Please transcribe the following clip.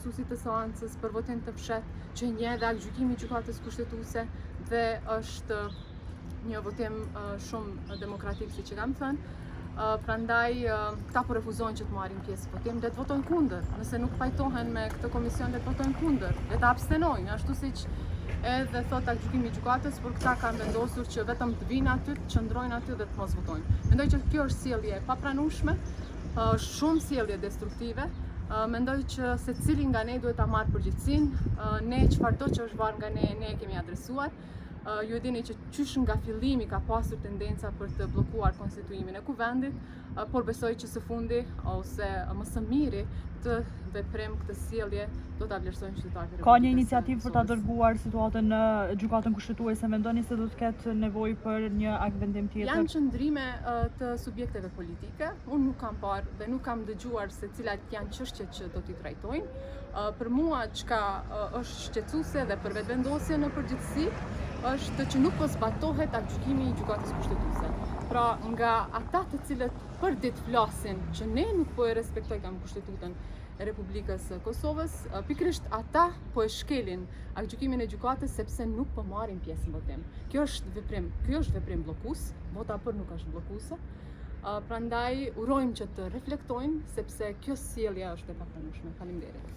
përfaqësuesit të seancës për votim të fshehtë që njeh dhe gjykimi i gjykatës kushtetuese dhe është një votim shumë demokratik siç e kam thënë. Prandaj këta po refuzojnë që të marrin pjesë në votim, le të votojnë kundër. Nëse nuk pajtohen me këtë komision, le të votojnë kundër, le të abstenojnë, ashtu siç edhe thot gjykimi i gjykatës, por këta kanë vendosur që vetëm të vinë aty, të qëndrojnë aty dhe të mos votojnë. Mendoj që kjo është sjellje e papranueshme, shumë sjellje destruktive. Mendoj që secili nga ne duhet ta marrë përgjegjësinë. Ne çfarëdo që është varë nga ne, ne e kemi adresuar. Ju e dini që qysh nga fillimi ka pasur tendenca për të bllokuar konstituimin e kuvendit, por besoj që së fundi ose më së miri të veprim këtë sjellje do ta vlerësojnë qytetarët. Ka një iniciativë për ta dërguar situatën në gjykatën kushtetuese, mendoni se do të ketë nevojë për një akt vendim tjetër? Janë qëndrime të subjekteve politike. Unë nuk kam parë dhe nuk kam dëgjuar se cilat janë çështjet që do t'i trajtojnë. Për mua çka është shqetësuese dhe për vetvendosje në përgjithësi është që nuk po zbatohet gjykimi i gjykatës kushtetuese. Pra nga ata të cilët për ditë flasin që ne nuk po e respektojmë kushtetutën e Republikës së Kosovës, pikërisht ata po e shkelin gjykimin e gjykatës sepse nuk po marrin pjesë në votim. Kjo është veprim bllokues, vota për nuk është bllokuese. Prandaj urojmë që të reflektojnë sepse kjo sjellje është e papranueshme. Faleminderit.